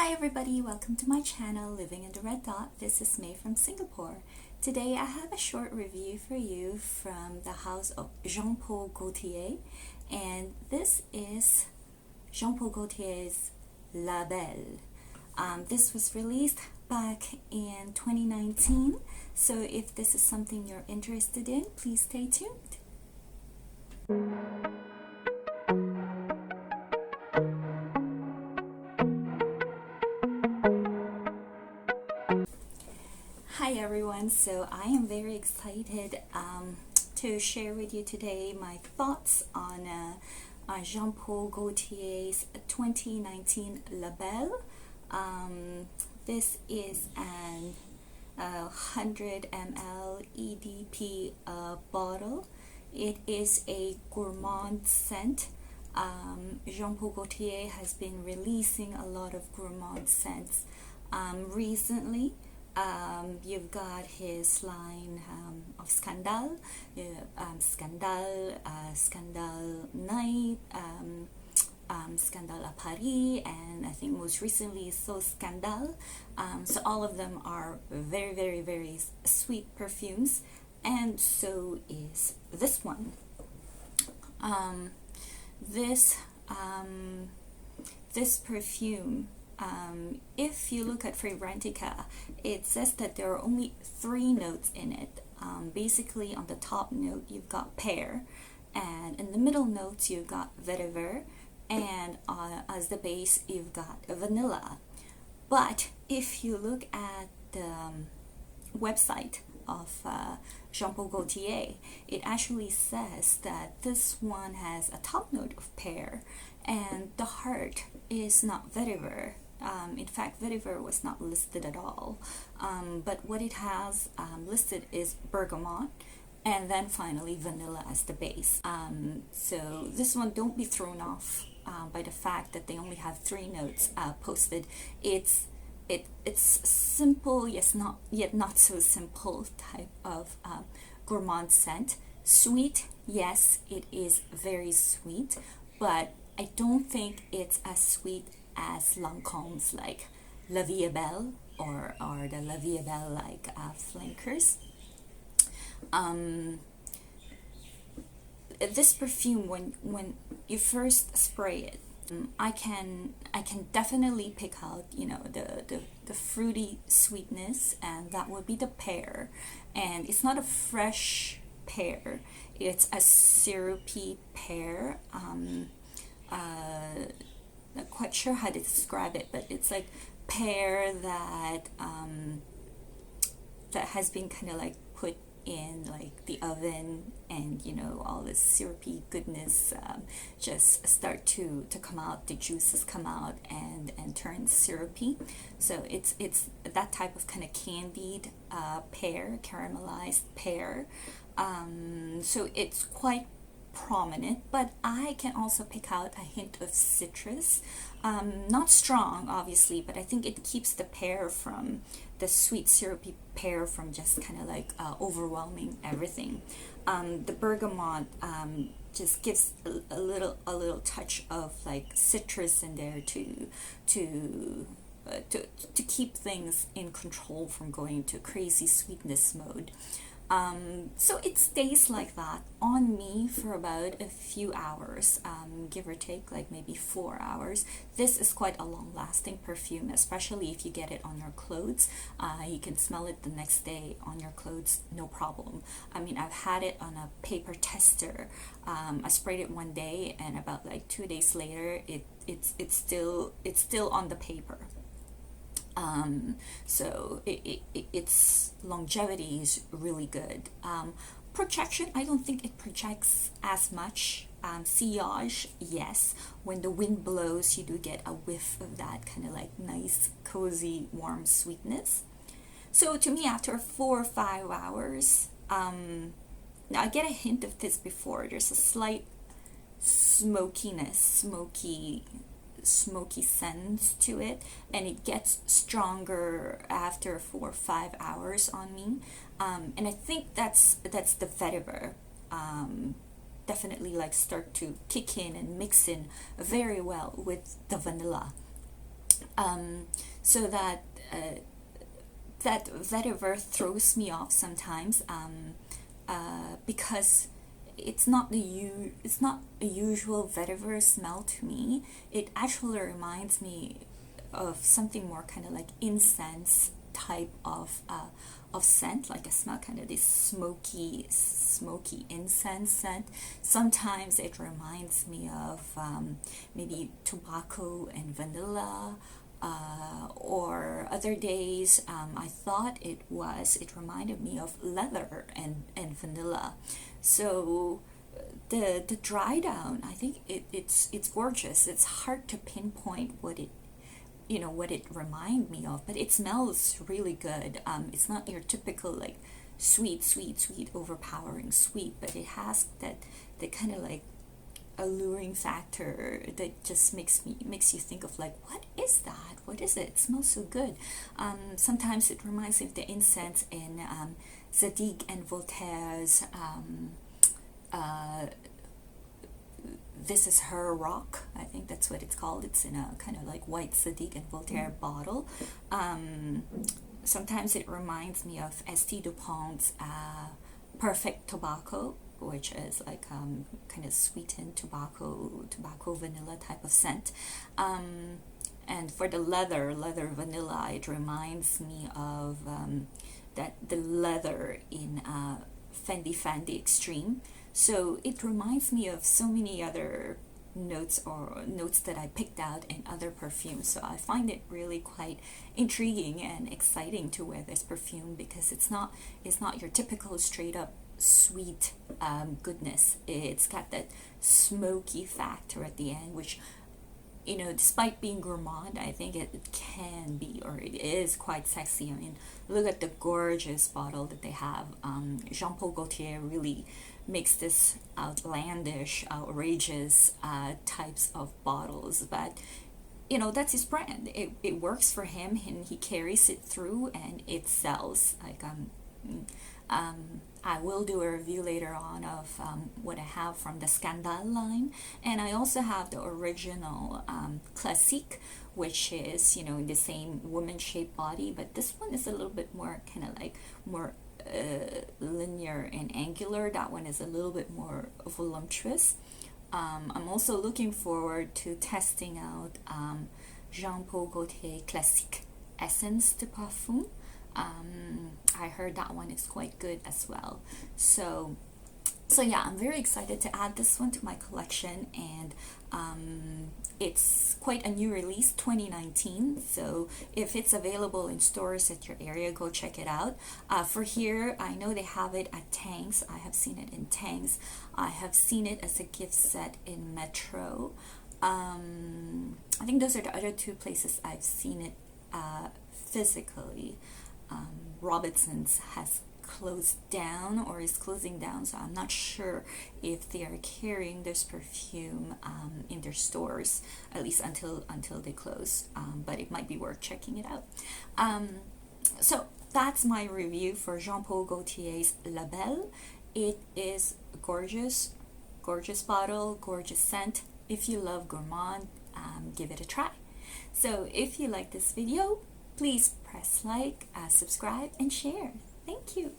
Hi everybody, welcome to my channel Living in the Red Dot. This is May from Singapore. Today I have a short review for you from the house of Jean Paul Gaultier, and this is Jean Paul Gaultier's La Belle. This was released back in 2019, so if this is something you're interested in, please stay tuned. Hi everyone, so I am very excited to share with you today my thoughts on Jean Paul Gaultier's 2019 La Belle. This is an 100 ml EDP bottle. It is a gourmand scent. Jean Paul Gaultier has been releasing a lot of gourmand scents recently. You've got his line of Scandal, Scandal Night, Scandal à Paris, and I think most recently So Scandal. So all of them are very, very, very sweet perfumes, and so is this one. This perfume, if you look at Fragrantica, it says that there are only 3 notes in it. Basically, on the top note, you've got pear, and in the middle notes, you've got vetiver, and as the base, you've got vanilla. But if you look at the website of Jean Paul Gaultier, it actually says that this one has a top note of pear, and the heart is not vetiver. In fact, vetiver was not listed at all, but what it has listed is bergamot, and then finally vanilla as the base. So this one, don't be thrown off by the fact that they only have 3 notes posted. It's simple, yes, yet not so simple type of gourmand scent. Sweet, yes, it is very sweet, but I don't think it's as sweet as Lancome's like La Vie Belle or the La Vie Belle like flankers. This perfume, when you first spray it, I can definitely pick out, you know, the fruity sweetness, and that would be the pear. And it's not a fresh pear, it's a syrupy pear. Not quite sure how to describe it, but it's like pear that that has been kind of like put in like the oven, and you know, all this syrupy goodness just start to come out. The juices come out and turn syrupy. So it's that type of kind of candied pear, caramelized pear. So it's quite prominent, but I can also pick out a hint of citrus. Not strong, obviously, but I think it keeps the pear from the sweet syrupy pear from just kind of like overwhelming everything. The bergamot just gives a little touch of like citrus in there to keep things in control from going into crazy sweetness mode. So it stays like that on me for about a few hours, give or take, like maybe 4 hours. This is quite a long-lasting perfume, especially if you get it on your clothes. You can smell it the next day on your clothes, no problem. I mean, I've had it on a paper tester. I sprayed it one day, and about like 2 days later, it's still on the paper. So its longevity is really good. Projection, I don't think it projects as much. Sillage, yes. When the wind blows, you do get a whiff of that kind of like nice, cozy, warm sweetness. So to me, after 4 or 5 hours, I get a hint of this before. There's a slight smokiness, smoky sense to it, and it gets stronger after 4 or 5 hours on me, and I think that's the vetiver. Definitely like start to kick in and mix in very well with the vanilla. So that that vetiver throws me off sometimes, because it's not a usual vetiver smell to me. It actually reminds me of something more kind of like incense type of scent, like a smell, kind of this smoky incense scent. Sometimes it reminds me of maybe tobacco and vanilla, or other days, I thought it reminded me of leather and vanilla. So the dry down, I think it's gorgeous. It's hard to pinpoint what it remind me of, but it smells really good. It's not your typical like sweet, overpowering sweet, but it has that the kind of like alluring factor that just makes you think of like, what is it, it smells so good. Sometimes it reminds me of the incense in Zadig and Voltaire's uh, This Is Her Rock, I think that's what it's called. It's in a kind of like white Zadig and Voltaire bottle. Sometimes it reminds me of St. Dupant's Perfect Tobacco, which is like kind of sweetened tobacco vanilla type of scent. And for the leather vanilla, it reminds me of that the leather in Fendi Extreme. So it reminds me of so many other notes that I picked out in other perfumes. So I find it really quite intriguing and exciting to wear this perfume, because it's not your typical straight up sweet goodness. It's got that smoky factor at the end, which, despite being gourmand, I think it can be, or it is quite sexy. I mean, look at the gorgeous bottle that they have. Jean Paul Gaultier really makes this outlandish, outrageous types of bottles, but that's his brand. It works for him, and he carries it through, and it sells. Like I will do a review later on of what I have from the Scandal line, and I also have the original Classique, which is in the same woman-shaped body, but this one is a little bit more kind of like more linear and angular. That one is a little bit more voluptuous. I'm also looking forward to testing out Jean Paul Gaultier Classique Essence de Parfum. I heard that one is quite good as well. So yeah, I'm very excited to add this one to my collection, and it's quite a new release, 2019. So if it's available in stores at your area, go check it out. For here, I know they have it at Tangs. I have seen it in Tangs. I have seen it as a gift set in Metro. I think those are the other two places I've seen it physically. Robinson's has closed down or is closing down, so I'm not sure if they are carrying this perfume in their stores, at least until they close, but it might be worth checking it out. So that's my review for Jean Paul Gaultier's La Belle. It is gorgeous bottle, gorgeous scent. If you love gourmand, give it a try. So if you like this video, please press like, subscribe, and share. Thank you.